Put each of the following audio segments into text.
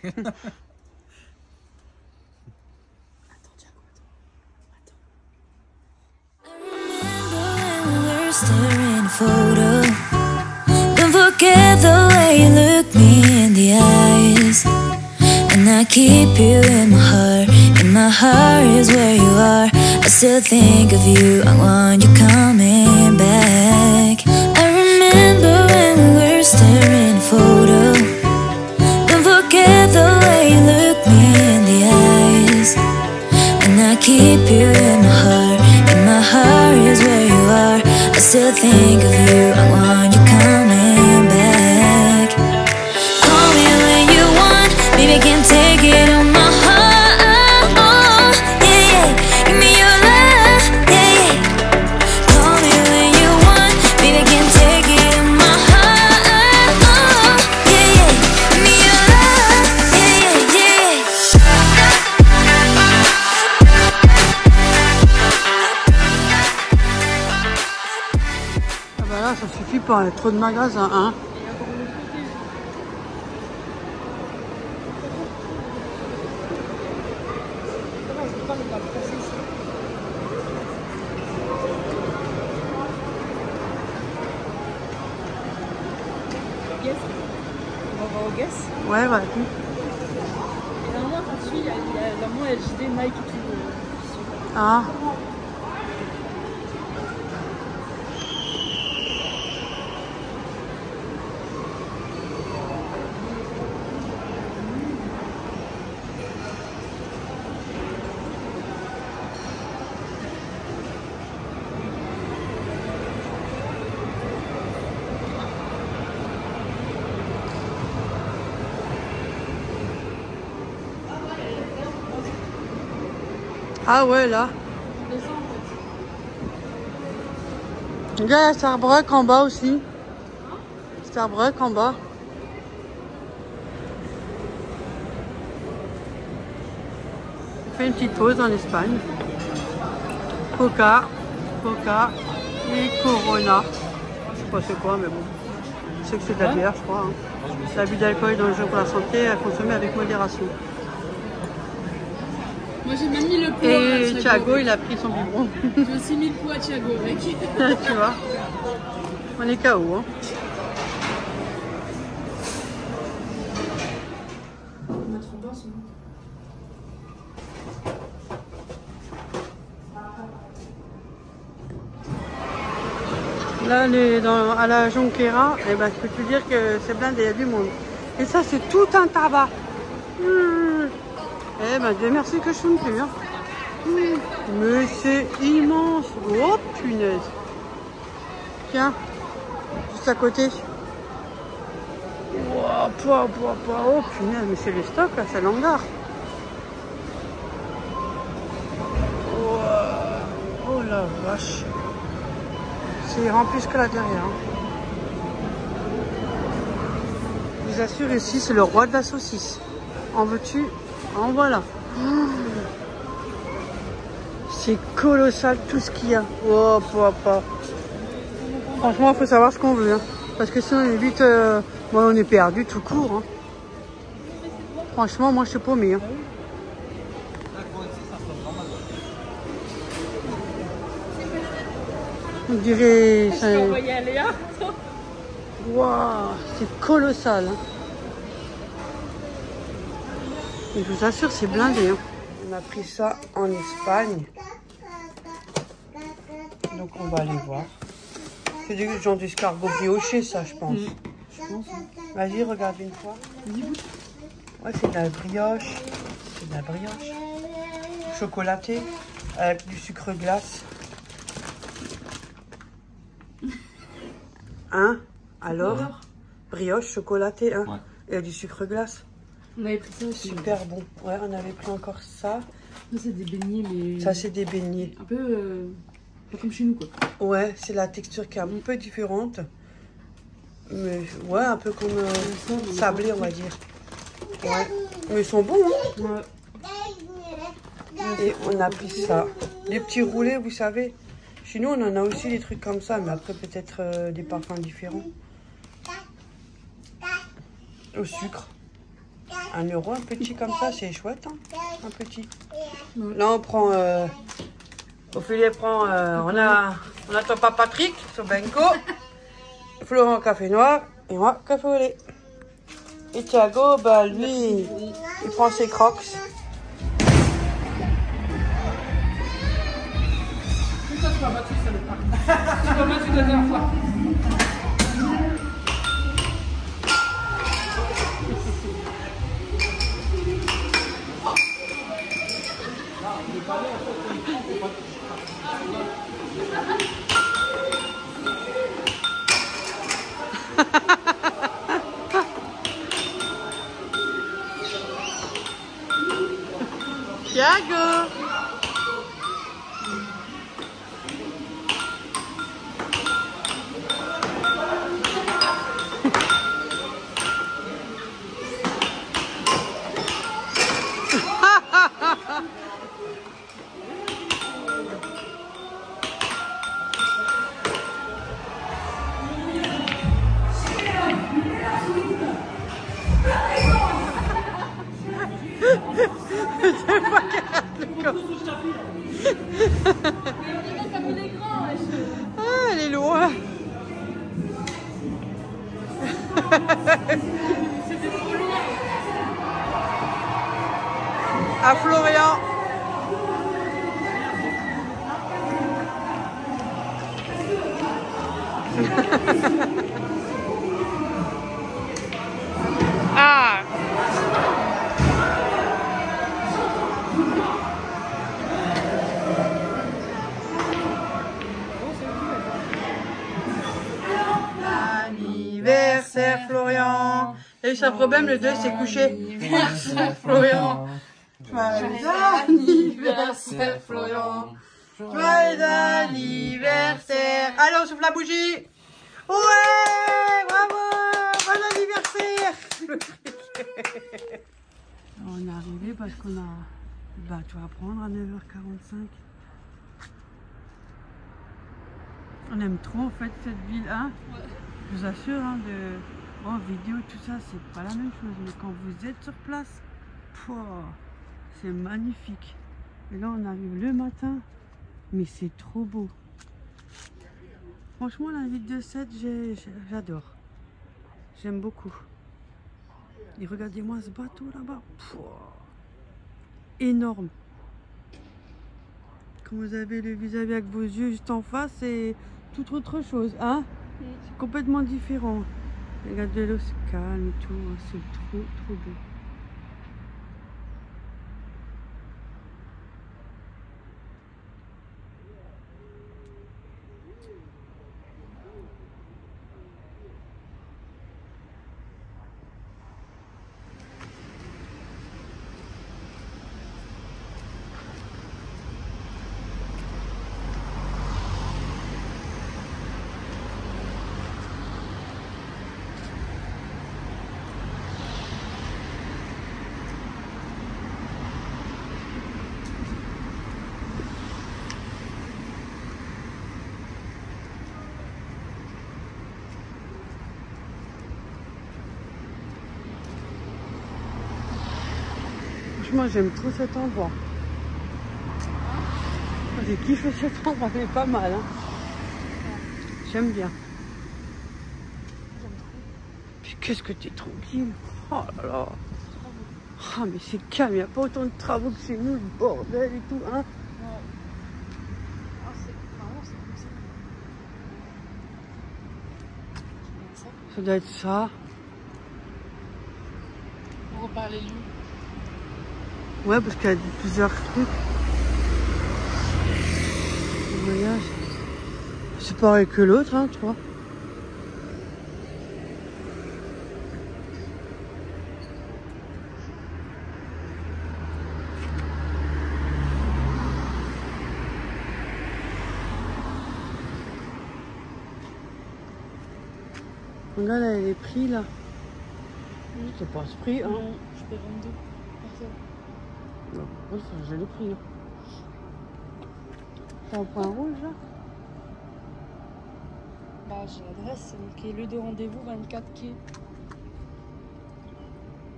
Staring a photo. Don't forget the way you look me in the eyes. And I keep you in my heart. In my heart is where you are. I still think of you. I want you coming back. I remember when we were staring a photo. Don't forget the way you look me in the eyes. And I keep you in my heart. In my heart is where you are. I still think of you, I want you coming back. Call me when you want, baby, can't take it on my heart. Oh, yeah, yeah, give me your love, yeah, yeah. Call me when you want, baby, can't take it on my heart. Oh, yeah, yeah, give me your love, yeah, yeah, Ah bah là, ça suffit pas, il y a trop de magasins, hein. Guess. On va voir au Guess. Ouais, voilà. Et normalement, quand tu il y a normalement LGD, Nike et tout. Ah. Ah ouais, là. Il y a Starbucks en bas aussi. Starbucks en bas. On fait une petite pause en Espagne. Coca et Corona. Je sais pas c'est quoi, mais bon. Je sais que c'est de la bière, je crois. Hein. L'abus d'alcool est dangereux pour la santé, à consommer avec modération. Moi j'ai même mis le pot Et à Thiago, il a pris son biberon. J'ai aussi mis le pot à Thiago, mec. Tu vois, on est KO. Hein. Là, à la Jonquera, eh ben, je peux te dire que c'est blindé, il y a du monde. Et ça, c'est tout un tabac. Eh ben, Dieu merci que je fume plus. Hein. Mais c'est immense. Oh, punaise. Tiens, juste à côté. Oh, punaise, mais c'est les stocks, là, c'est l'hangar. Oh la vache. C'est rempli que là derrière. Hein. Je vous assure, ici, c'est le roi de la saucisse. En veux-tu? En voilà. C'est colossal tout ce qu'il y a. Oh, franchement, il faut savoir ce qu'on veut. Hein. Parce que sinon, on est vite... on est perdu tout court. Hein. Franchement, moi, je suis paumée. Hein. On dirait... Waouh, c'est colossal. Hein. Et je vous assure, c'est blindé. Hein. On a pris ça en Espagne. Donc on va aller voir. C'est du genre d'escargot brioché, ça, je pense. Vas-y, regarde une fois. Ouais, c'est de la brioche. C'est de la brioche. Chocolatée avec du sucre glace. Hein? Alors? Brioche chocolatée, hein? Ouais. Et du sucre glace. On avait pris ça aussi. Super bon. Ouais, on avait pris encore ça. Ça, c'est des beignets, mais... Ça, c'est des beignets. Un peu comme chez nous, quoi. Ouais, c'est la texture qui est un peu différente. Mais ouais, un peu comme sablé, on va dire. Ouais. Mais ils sont bons, hein? Ouais. Et on a pris ça. Les petits roulés, vous savez. Chez nous, on en a aussi des trucs comme ça, mais après, peut-être des parfums différents. Au sucre. 1 € un petit comme ça, c'est chouette, hein, un petit. Là, on prend... Ophélie prend... on attend pas Patrick sur Benko. Florent café noir et moi café au lait. Et Thiago, bah lui, il prend ses crocs. Toi, tu m'as battu, salopard. Tu m'as battu la dernière fois. Thiago! Ah, elle est loin. À Florian. Ah. Anniversaire Florian. Il y a eu un problème, le 2 s'est couché. Anniversaire Florian. Joyeux anniversaire Florian. Joyeux anniversaire. Allez, on souffle la bougie. Ouais, bravo. Bon anniversaire. On est arrivé parce qu'on a... Bah, tu vas prendre à 9h45. On aime trop en fait cette ville, hein. Ouais. Je vous assure, hein, en vidéo, tout ça, c'est pas la même chose. Mais quand vous êtes sur place, c'est magnifique. Et là, on arrive le matin, mais c'est trop beau. Franchement, la ville de Sète, j'adore. J'aime beaucoup. Et regardez-moi ce bateau là-bas. Énorme. Quand vous avez le vis-à-vis avec vos yeux juste en face, c'est toute autre chose, hein. C'est complètement différent. Regardez l'eau se calme et tout, c'est trop beau. Moi j'aime trop cet endroit. J'ai kiffé cet endroit, il est pas mal. Hein. J'aime bien. Puis qu'est-ce que t'es tranquille. Oh là là. Ah mais c'est calme, il n'y a pas autant de travaux que chez nous, le bordel et tout. Hein. Ça doit être ça. On repart les lieux. Ouais, parce qu'il y a plusieurs trucs. Le voyage. C'est pareil que l'autre, hein, tu vois. Regarde les prix là. C'est pas ce prix, hein. Non, je paie 22 personnes. Non, j'ai le prix. C'est un point rouge là. Bah, j'ai l'adresse, c'est marqué lieu de rendez-vous 24 quai. Et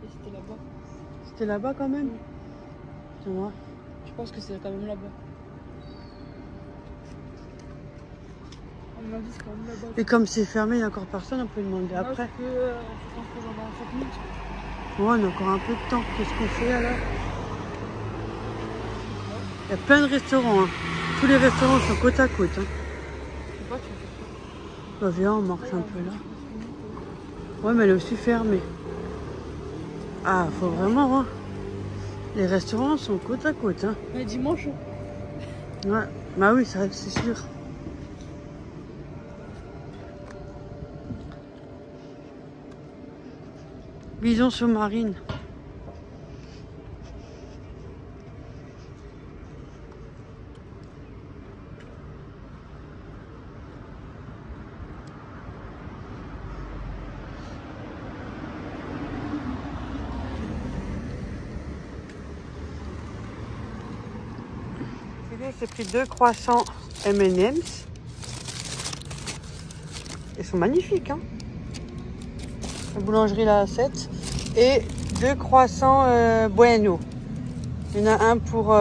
c'était là-bas. C'était là-bas quand même. Tu vois. Je pense que c'est quand même là-bas. À mon avis, c'est quand même là-bas. Et comme c'est fermé, il n'y a encore personne, on peut demander après. Je pense que dans 5 minutes. Ouais, on a encore un peu de temps. Qu'est-ce qu'on fait alors? Il y a plein de restaurants. Hein. Tous les restaurants sont côte à côte. Hein. Je sais pas, tu veux faire quoi? Bah, viens, on marche un peu là. Ouais, mais elle est aussi fermée. Ah, faut vraiment voir. Les restaurants sont côte à côte. Hein. Mais dimanche. Ouais, bah oui, c'est sûr. Bison sous-marine. J'ai pris 2 croissants M&M's. Ils sont magnifiques, hein. La boulangerie là à 7. Et 2 croissants Bueno. Il y en a un pour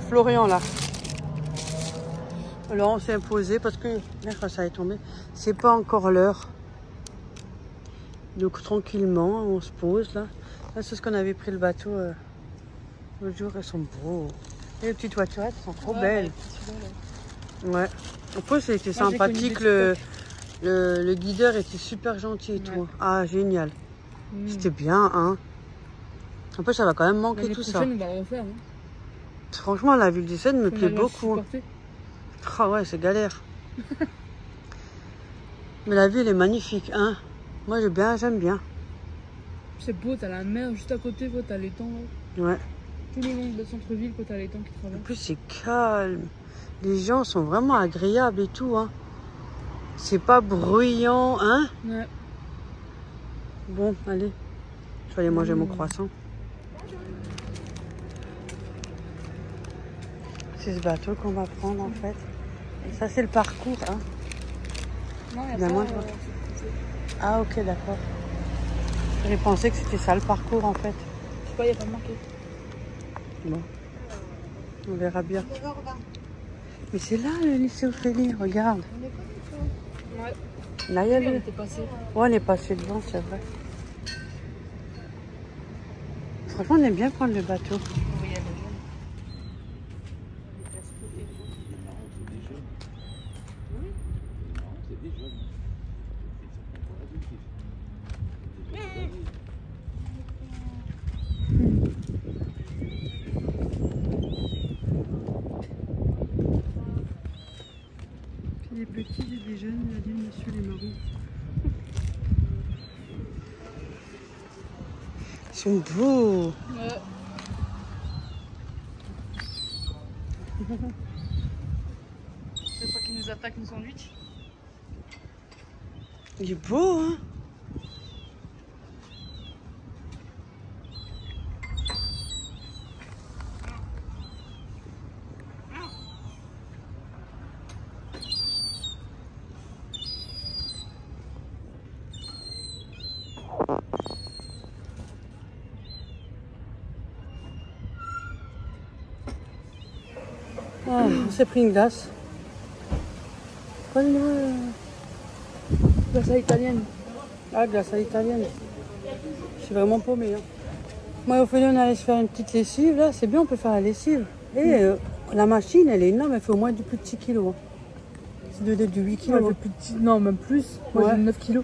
Florian là. Alors on s'est imposé parce que là quand ça est tombé, c'est pas encore l'heure. Donc tranquillement, on se pose là. Là c'est ce qu'on avait pris le bateau l'autre jour. Elles sont beaux. Et les petites voiturettes sont trop belles. Ouais. En plus c'était sympathique. Le guideur était super gentil et tout. Ah génial. C'était bien, hein. En plus, ça va quand même manquer tout ça. On va le refaire, hein. Franchement, la ville du Seine me plaît beaucoup. Ah ouais, c'est galère. Mais la ville est magnifique, hein. Moi, j'aime bien. C'est beau, t'as la mer juste à côté, t'as l'étang. Ouais. Tout le long de le centre-ville, t'as l'étang qui traverse. En plus, c'est calme. Les gens sont vraiment agréables et tout, hein. C'est pas bruyant, hein. Ouais. Bon, allez. Je vais aller manger mon croissant. C'est ce bateau qu'on va prendre, en fait. Et ça, c'est le parcours, hein. Non, il y a Finalement, pas, Ah, ok, d'accord. J'ai pensé que c'était ça, le parcours, en fait. Je sais pas, il n'y a pas marqué. Bon. On verra bien. Mais c'est là, le lycée Ophélie, regarde. Ouais. Là, il y a On le... était passé. Ouais, on est passé devant, c'est vrai. Franchement, on aime bien prendre le bateau. Oui, il y a des jeunes. Puis des petits et des jeunes, il a dit monsieur les marrons. Ils sont beaux. Ouais. C'est pas qu'ils nous attaquent nos sandwichs. Il est beau, hein. Ah, on s'est pris une glace. Glace à italienne. Ah, glace à l'italienne. Je suis vraiment paumée. Hein. Moi, au final, on allait se faire une petite lessive. Là, c'est bien, on peut faire la lessive. Et la machine, elle est énorme. Elle fait au moins du plus de 6 kilos. Hein. C'est de 8 kilos. Elle fait plus de 10... Non, même plus. Moi, Ouais. j'ai 9 kilos.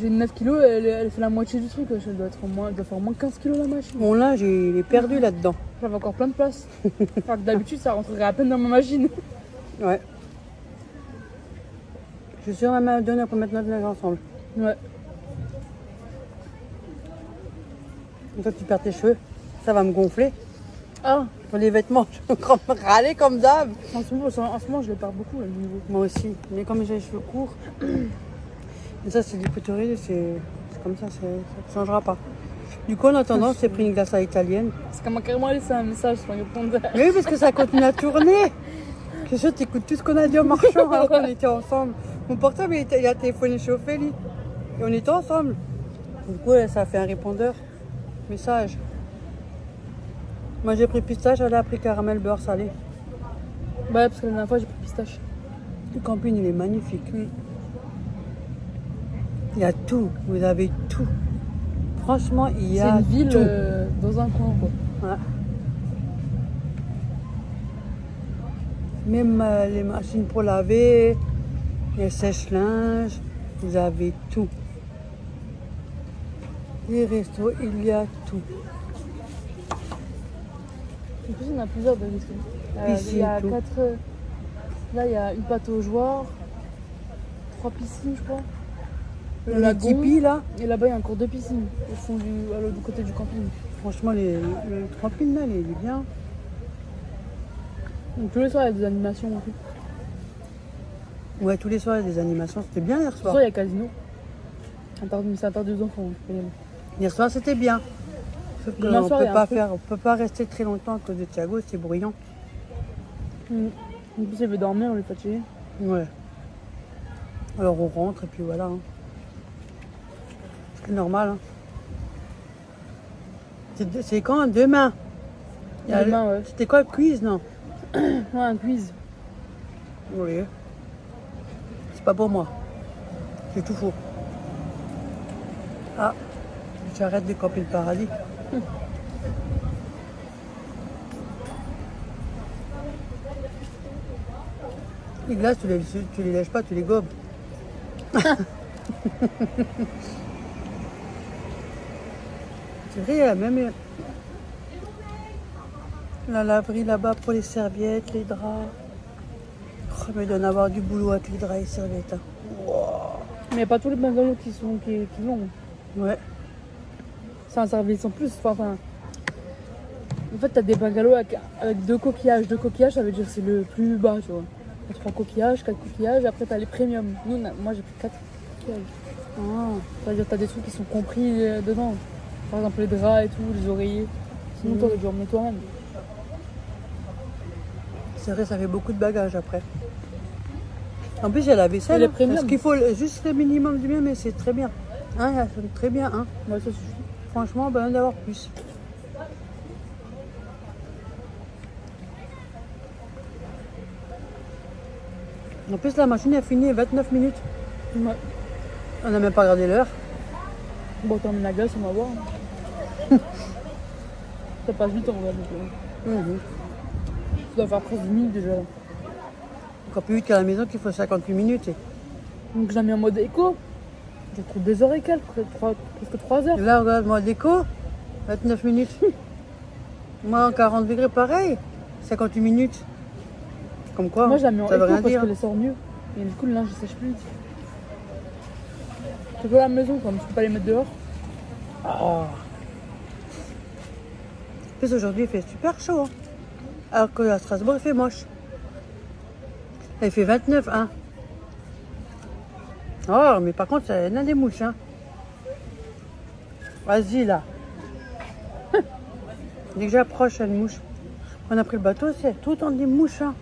J'ai 9 kilos, elle fait la moitié du truc. Elle doit faire au moins 15 kilos la machine. Mon linge, il est perdu là-dedans. J'avais encore plein de place. Alors que d'habitude, ça rentrerait à peine dans ma machine. Ouais. Je suis sûre que ma mère donne pour mettre notre linge ensemble. Ouais. Une fois que tu perds tes cheveux, ça va me gonfler. Ah, Pour les vêtements, je vais râler comme d'hab. en ce moment, je les perds beaucoup, là, le niveau. Moi aussi. Mais comme j'ai les cheveux courts, mais ça, c'est du couturier, c'est comme ça, ça ne changera pas. Du coup, en attendant, on s'est pris une glace à l'italienne. Parce qu'elle m'a carrément laissé un message sur répondre. Mais oui, parce que ça continue à tourner. Je suis sûre que tu écoutes tout ce qu'on a dit en marchant alors qu'on était ensemble. Mon portable, il a téléphoné chez Ophélie. Et on était ensemble. Du coup, ça a fait un répondeur. Message. Moi j'ai pris pistache, elle a pris caramel beurre salé. Ouais, parce que la dernière fois j'ai pris pistache. Le camping il est magnifique. Il y a tout, vous avez tout. Franchement, il y C'est a une ville tout. dans un coin, quoi. Ouais. Même les machines pour laver, les sèche-linges, vous avez tout. Les restos, il y a tout. En plus, on a plusieurs de restos. Piscine, Il y a tout. 4. Là, il y a une pâte aux joueurs, 3 piscines, je crois. Le Les lagon. tipis là, Et là-bas, il y a encore 2 piscines au fond à l'autre côté du camping. franchement, le camping là, il est bien. Donc, tous les soirs, il y a des animations aussi. Ouais, tous les soirs, il y a des animations. C'était bien hier Ce soir. soir, il y a casino. C'est interdit aux enfants. Hier soir, c'était bien. Sauf Demain qu'on soir, il y a un truc. on peut pas rester très longtemps à cause de Thiago, c'est bruyant. En plus, il veut dormir, on est fatigué. Ouais. Alors on rentre et puis voilà. Hein. C'est normal. Hein. C'est quand? Demain. Il y a Demain, ouais. C'était quoi le quiz, non? Ouais, un quiz. Oui. C'est pas pour moi. C'est tout faux. Ah, j'arrête de camper le paradis. Les glaces, tu les lèches pas, tu les gobes. C'est vrai, même la laverie là-bas pour les serviettes, les draps. Oh, mais il doit en avoir du boulot avec les draps et les serviettes. Hein. Mais il n'y a pas tous les bungalows qui l'ont. Ouais. C'est un service en plus. Enfin, en fait, tu as des bungalows avec 2 coquillages. 2 coquillages, ça veut dire que c'est le plus bas, tu vois. T'as 3 coquillages, 4 coquillages, après tu as les premiums. Moi j'ai pris 4 coquillages. Ah. C'est-à-dire que tu as des trucs qui sont compris dedans. Par exemple les draps et tout, les oreillers. Sinon t'aurais dû emmener toi-même. C'est vrai, ça fait beaucoup de bagages après. En plus, il y a la vaisselle. Et les premiums. Parce qu'il faut juste le minimum du bien, mais c'est très bien. Hein, ça sonne très bien. Hein. Ouais, ça suffit. Franchement, ben d'avoir plus. En plus, la machine a fini 29 minutes. Ouais. On n'a même pas regardé l'heure. Bon, t'emmènes la glace, on va voir. Ça passe vite en vrai. Donc, ça doit faire presque 10 minutes déjà. Là. Encore plus vite qu'à la maison qu'il faut 58 minutes. Donc je l'ai mis en mode éco. J'ai trouvé 2 heures et quelques, presque 3 heures. Et là, regarde-moi déco, 29 minutes. Moi, en 40 degrés, pareil, 58 minutes. Comme quoi, Moi je la mets en ça éco veut rien parce dire. qu'elle sort mieux. Et du coup le linge il sèche plus vite. C'est que la maison comme je peux pas les mettre dehors. Oh. En plus, aujourd'hui, il fait super chaud. Hein. Alors qu'à Strasbourg, il fait moche. Il fait 29, hein. Oh, mais par contre, il y en a des mouches, hein. Vas-y, là. Dès que j'approche, il y a une mouche. On a pris le bateau, c'est tout le temps des mouches, hein.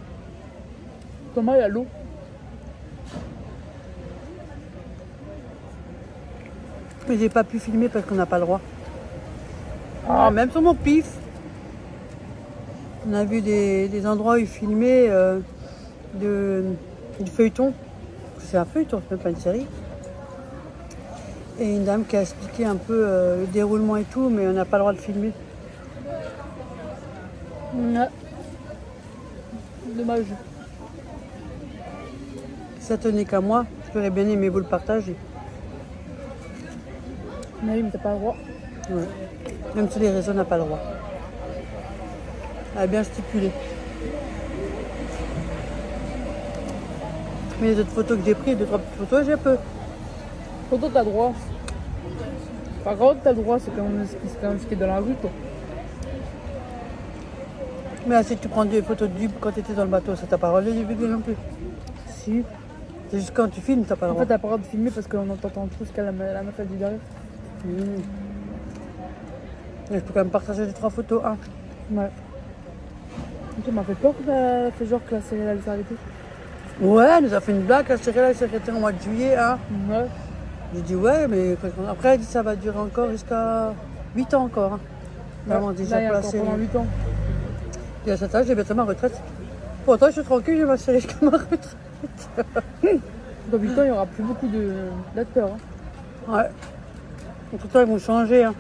Comment il y a l'eau? Mais j'ai pas pu filmer parce qu'on n'a pas le droit. Ah, même sur mon pif. On a vu des endroits où ils filmaient du feuilleton. C'est un feuilleton, c'est même pas une série. Et une dame qui a expliqué un peu le déroulement et tout, mais on n'a pas le droit de filmer. Ouais. Dommage. Si ça tenait qu'à moi, j'aurais bien aimé vous le partager. Mais oui, mais t'as pas le droit. Ouais. Même sur les réseaux, on n'a pas le droit. Elle a bien stipulé. Mais les autres photos que j'ai prises, 2-3 petites photos, j'ai peu. Photo t'as le droit. Par contre t'as le droit, c'est quand même ce qui est dans la rue quoi. Mais là, si tu prends des photos de Dub quand tu étais dans le bateau, ça t'a pas le droit de les vidéos non plus. Si. C'est juste quand tu filmes, t'as pas le En droit. fait t'as pas le droit de filmer parce qu'on entend tout ce qu'elle la meuf a dit derrière. Mais je peux quand même partager les 3 photos. Hein. Ouais. Tu m'as fait peur qu'elle a fait genre que la série allait s'arrêter. Ouais, elle nous a fait une blague, la série elle s'est arrêtée en mois de juillet. Hein. Ouais. J'ai dit ouais, mais après elle dit ça va durer encore jusqu'à 8 ans encore. Hein. Vraiment Ouais. déjà Là, il y a pour la encore série. pendant 8 ans. Et à cet âge, j'ai bientôt ma retraite. Pourtant, je suis tranquille, je vais m'assurer jusqu'à ma retraite. Dans 8 ans, il n'y aura plus beaucoup d'acteurs. Hein. Ouais. En tout cas, ils vont changer. Hein.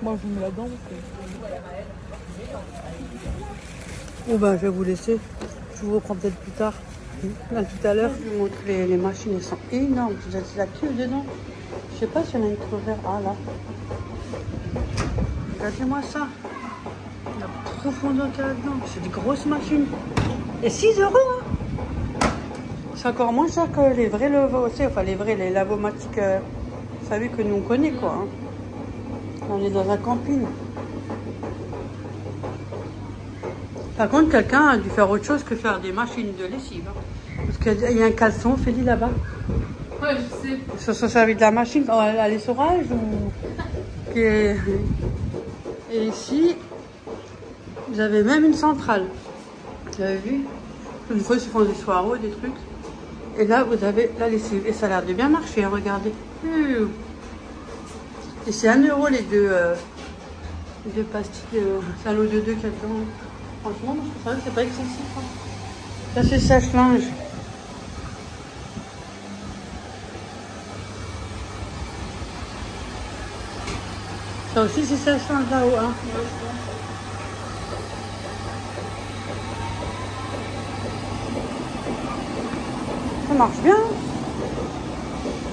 Moi, je me mets là-dedans. Bon ben, je vais vous laisser. Je vous reprends peut-être plus tard. Là, tout à l'heure, je vous montre les machines, elles sont énormes. Vous avez la queue dedans. Je sais pas si on a une crevaire. Ah là. Regardez-moi ça. La profondeur qu'il y a là-dedans. C'est des grosses machines. Et 6 €. Hein. C'est encore moins cher que les vrais lavomatic, enfin les lavomatiques, vous savez que nous on connaît quoi. Hein. On est dans un camping. Par contre, quelqu'un a dû faire autre chose que faire des machines de lessive. Hein. Parce qu'il y a un caleçon, Ophélie, là-bas. Ouais, je sais. Ils se sont servis de la machine à l'essorage ou... Et ici, vous avez même une centrale. Vous avez vu? Une fois, ils se font des soireaux, des trucs. Et là, vous avez la lessive. Et ça a l'air de bien marcher, hein, regardez. Et c'est 1 € les deux pastilles. C'est un lot de 2 qu'il y a dedans. Franchement, je trouve ça, c'est pas excessif. Hein. Ça, c'est sèche-linge. Ça aussi, c'est sèche-linge là-haut. Hein. Ça marche bien.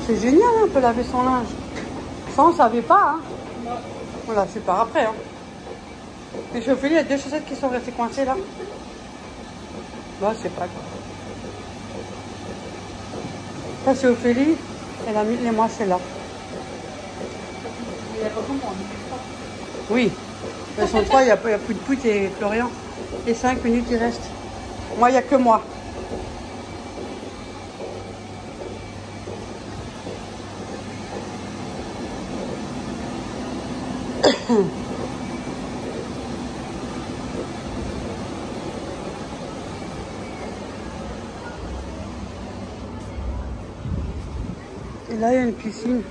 C'est génial, hein, on peut laver son linge. Ça, on ne savait pas. Hein. Voilà, je pars après. Hein. Et je Ophélie, il y a 2 chaussettes qui sont restées coincées là. Bah, c'est pas grave. Ça, c'est Ophélie. Elle a mis les mois, c'est là. Oui. Elles sont 3, il n'y a plus de Pouille et Florian. Et 5 minutes, il reste. Moi, il n'y a que moi. Et là, il y a une piscine.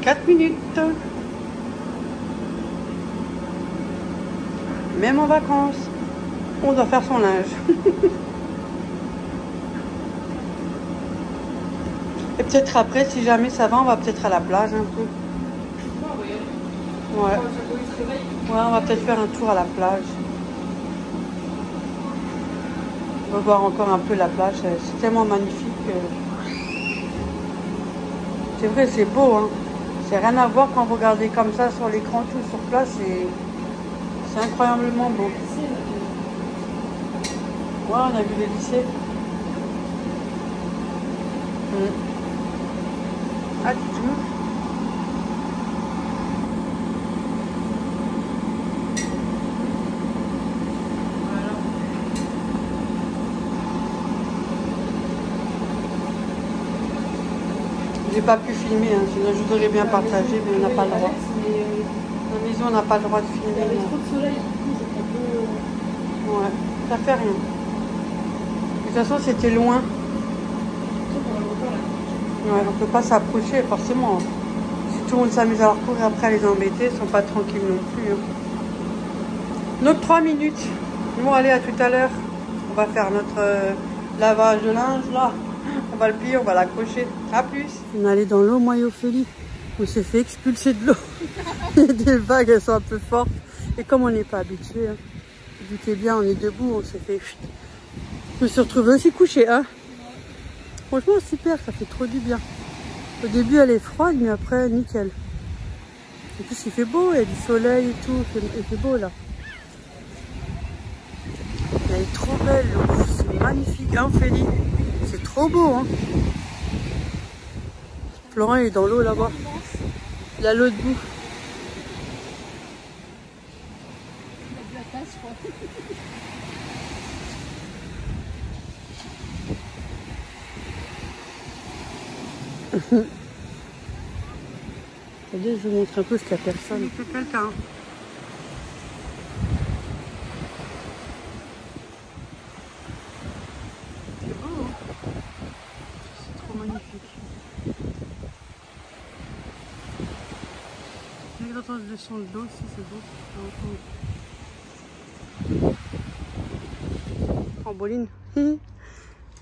« 4 minutes. Même en vacances, on doit faire son linge. Et peut-être après, si jamais ça va, on va peut-être à la plage un peu. Ouais. Ouais, on va peut-être faire un tour à la plage. On va voir encore un peu la plage. C'est tellement magnifique. C'est vrai, c'est beau. Hein. C'est rien à voir quand vous regardez comme ça sur l'écran, tout sur place. C'est incroyablement beau. Ouais, on a vu le lycée. Ah, tu veux? J'ai pas pu filmer, hein, sinon je voudrais bien partager, mais on n'a pas le droit. La maison, on n'a pas le droit de filmer. Il y avait trop de soleil, Ouais, ça fait rien. De toute façon, c'était loin. Ouais, on ne peut pas s'approcher, forcément. Si tout le monde s'amuse à leur courir après à les embêter, ils ne sont pas tranquilles non plus. Hein. Donc 3 minutes. Bon, allez, à tout à l'heure. On va faire notre lavage de linge, là. On va le plier, on va l'accrocher. A plus. On est allé dans l'eau, moi et Ophélie. On s'est fait expulser de l'eau. Des vagues, elles sont un peu fortes. Et comme on n'est pas habitué, hein, vous doutez bien, on est debout, on s'est fait... Je me suis retrouvée aussi couchée, hein. Franchement, super, ça fait trop du bien. Au début, elle est froide, mais après, nickel. En plus, il fait beau, il y a du soleil et tout. Il fait beau, là. Elle est trop belle, l'eau. C'est magnifique, hein, Ophélie? C'est trop beau, hein. Florent, il est dans l'eau, là-bas. Il a l'eau debout. Regardez, je vous montre un peu ce qu'il y a personne. Il fait quelqu'un. C'est beau, hein? C'est trop magnifique. Dès que j'entends le son de l'eau aussi, c'est beau. Trampoline.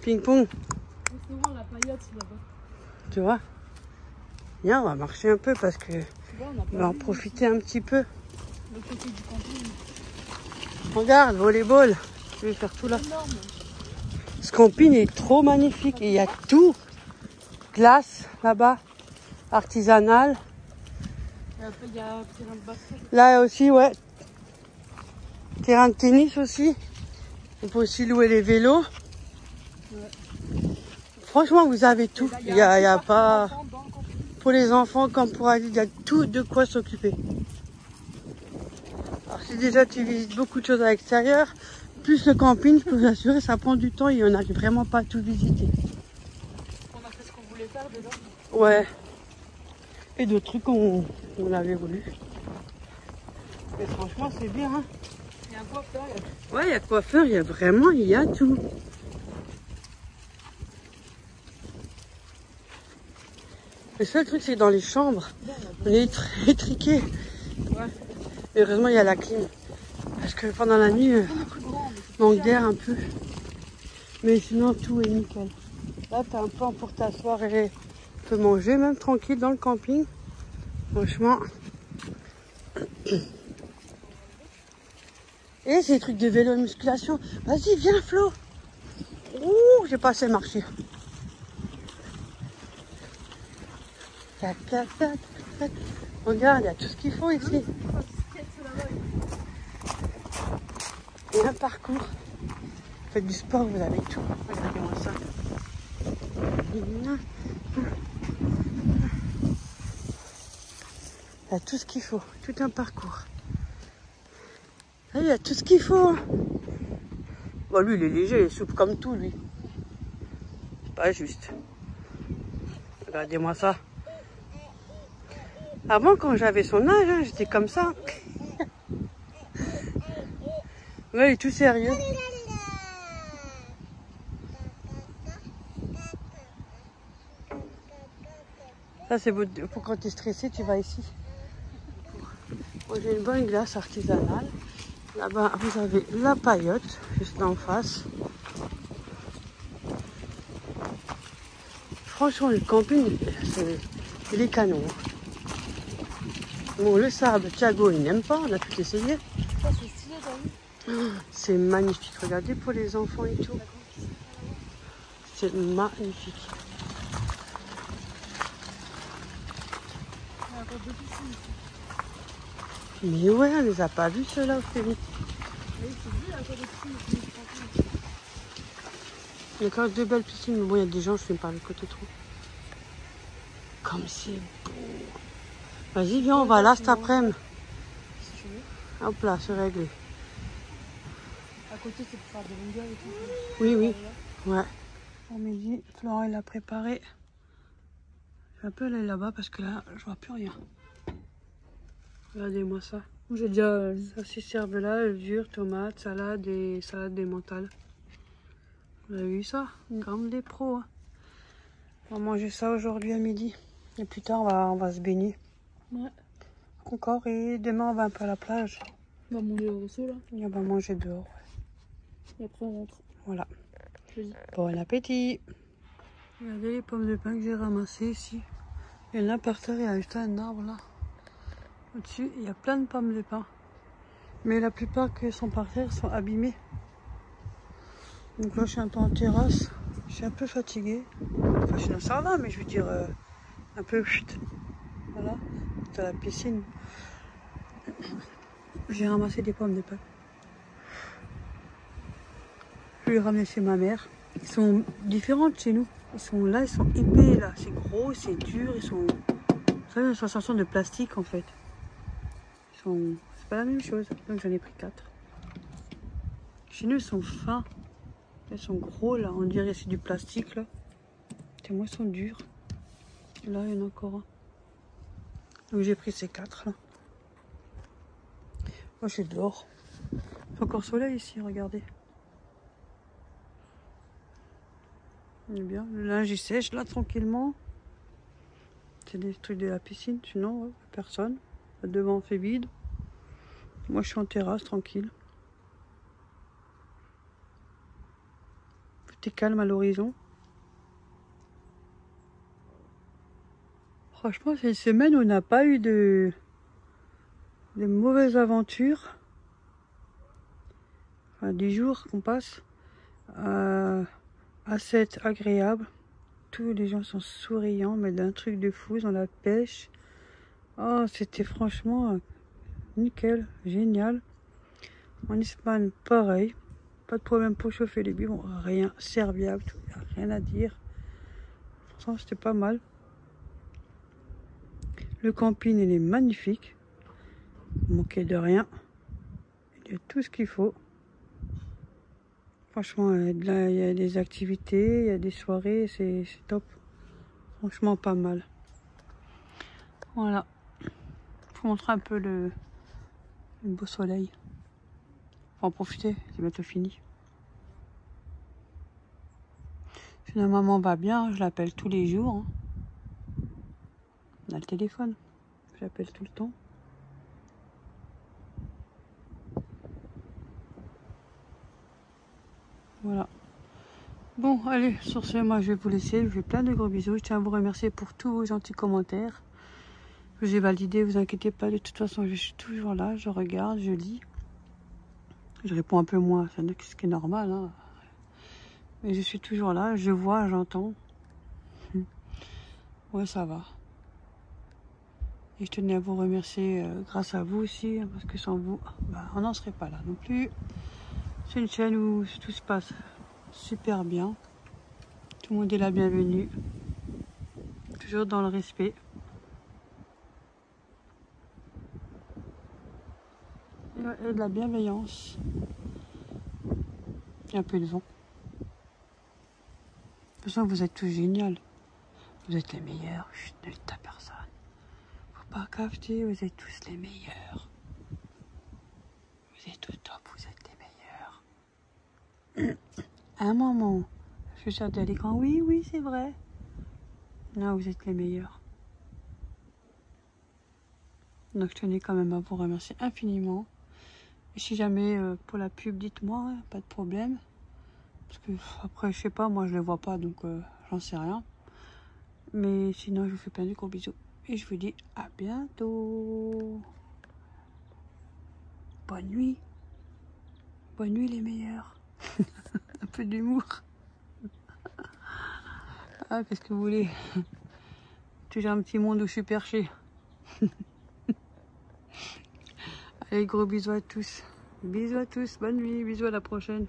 Ping-pong. C'est souvent la paillote là-bas. Tu vois? Viens, on va marcher un peu parce que on va en profiter un petit peu. Le côté du camping. Regarde, volleyball. Je vais faire tout là. Énorme. Ce camping est trop magnifique et il y a tout. Glace là-bas, artisanal. Et après, il y a un terrain de basket. Là aussi, ouais. Terrain de tennis aussi. On peut aussi louer les vélos. Ouais. Franchement, vous avez tout. Il y a pas... Dans le camping. Pour les enfants comme pour adultes, il y a tout de quoi s'occuper. Alors si déjà tu visites beaucoup de choses à l'extérieur, plus le camping, je peux vous assurer, ça prend du temps et on n'arrive vraiment pas à tout visiter. On a fait ce qu'on voulait faire déjà. Ouais. Et d'autres trucs qu'on avait voulu. Mais franchement, c'est bien. Hein. Il y a un coiffeur. Ouais, il y a quoi faire, il y a vraiment, il y a tout. Le seul truc, c'est dans les chambres. On est très étriqués. Ouais. Et heureusement, il y a la clim. Parce que pendant la nuit, manque d'air un peu. Mais sinon, tout est nickel. Là, tu as un plan pour t'asseoir et tu peux manger même tranquille dans le camping. Franchement. Et c'est des trucs de vélo de musculation. Vas-y, viens, Flo. Ouh, j'ai pas assez marché. Tac, tac, tac, tac. Regarde, il y a tout ce qu'il faut ici. Et un parcours. Faites du sport, vous avez tout. Regardez-moi ça. Il y a tout ce qu'il faut. Tout un parcours. Il y a tout ce qu'il faut. Bon, lui, il est léger, il est souple comme tout, lui. C'est pas juste. Regardez-moi ça. Avant, quand j'avais son âge, hein, j'étais comme ça. Ouais, il est tout sérieux. Ça, c'est pour quand tu es stressé, tu vas ici. Moi, j'ai une bonne glace artisanale. Là-bas, vous avez la paillote, juste en face. Franchement, le camping, il est canon. Bon, le sable, Thiago, il n'aime pas, on a tout essayé. Ça, c'est stylé, t'as vu? C'est magnifique, regardez pour les enfants et tout. C'est magnifique. Il y a encore deux piscines ici. Mais ouais, on les a pas vus ceux-là, Ophélie. Oui, c'est vu, il y a encore des piscines ici. Il y a encore deux belles piscines, mais bon, il y a des gens, je ne sais pas le côté trop. Comme c'est beau. Vas-y, viens, on va là cet après-midi. Si tu veux. Hop là, c'est réglé. À côté, c'est pour faire des longueurs et tout. Oui, oui. Ouais. Pour midi, Florent, il a préparé. Je vais un peu aller là-bas parce que là, je vois plus rien. Regardez-moi ça. J'ai déjà... Saucisse cervelas, levure, tomates, salade et salade mentales. Vous avez vu ça? Comme des pros. Hein. On va manger ça aujourd'hui à midi. Et plus tard, on va se baigner. Ouais. Encore. Et demain, on va un peu à la plage. On va manger au resto, là. Et on va manger dehors. Et après, on rentre. Voilà. Vas-y. Bon appétit. Regardez les pommes de pin que j'ai ramassées ici. Il y en a par terre, il y a juste un arbre là. Au-dessus, il y a plein de pommes de pin. Mais la plupart qui sont par terre sont abîmées. Donc là, je suis un peu en terrasse. Je suis un peu fatiguée. Enfin, sinon ça va, mais je veux dire un peu chut. Voilà, c'est à la piscine. J'ai ramassé des pommes de pin. Je vais les ramener chez ma mère. Ils sont différents de chez nous. Ils sont là, ils sont épais là. C'est gros, c'est dur. Ils sont... Vous savez, une sensation de plastique en fait. Ils sont... C'est pas la même chose. Donc j'en ai pris 4. Chez nous, ils sont fins. Ils sont gros là. On dirait que c'est du plastique là. Et moi, ils sont durs. Là, il y en a encore un. Donc j'ai pris ces 4 là. Moi je suis dehors. Il fait encore soleil ici, regardez. C'est bien. Le linge il sèche là tranquillement. C'est des trucs de la piscine, sinon ouais, personne. Le devant fait vide. Moi je suis en terrasse tranquille. Tout est calme à l'horizon. Franchement c'est une semaine où on n'a pas eu de mauvaises aventures. Enfin, 10 jours qu'on passe. Assez agréable. Tous les gens sont souriants, mais d'un truc de fou dans la pêche. Oh, c'était franchement nickel, génial. En Espagne, pareil. Pas de problème pour chauffer les bidons, rien, serviable, rien à dire. Franchement, c'était pas mal. Le camping, il est magnifique. Il manquait de rien. Il y a tout ce qu'il faut. Franchement, là, il y a des activités, il y a des soirées, c'est top. Franchement, pas mal. Voilà. Je vous montre un peu le beau soleil. Faut en profiter, c'est bientôt fini. Sinon, maman va bien, je l'appelle tous les jours. Hein. On a le téléphone, je l'appelle tout le temps. Voilà. Bon, allez, sur ce, moi je vais vous laisser. Je vous fais plein de gros bisous. Je tiens à vous remercier pour tous vos gentils commentaires. Je vous ai validé, vous inquiétez pas. De toute façon, je suis toujours là. Je regarde, je lis. Je réponds un peu moins, ce qui est normal. Hein. Mais je suis toujours là. Je vois, j'entends. Ouais, ça va. Et je tenais à vous remercier grâce à vous aussi. Parce que sans vous, bah, on n'en serait pas là non plus. C'est une chaîne où tout se passe super bien. Tout le monde est la bienvenue. Toujours dans le respect. Et de la bienveillance. Et un peu de vent. De toute façon, vous êtes tous géniaux. Vous êtes les meilleurs. Chut, ne dites à personne. Faut pas capter, vous êtes tous les meilleurs. Vous êtes au top, vous êtes les meilleurs. À un moment, je suis sortie à l'écran. Oui, oui, c'est vrai. Non, vous êtes les meilleurs. Donc, je tenais quand même à vous remercier infiniment. Et si jamais, pour la pub, dites-moi, hein, pas de problème. Parce que, après, je sais pas, moi, je les vois pas, donc j'en sais rien. Mais sinon, je vous fais plein de gros bisous. Et je vous dis à bientôt. Bonne nuit. Bonne nuit, les meilleurs. Un peu d'humour. Ah, qu'est-ce que vous voulez? Toujours un petit monde où je suis perché. Allez, gros bisous à tous. Bisous à tous, bonne nuit, bisous à la prochaine.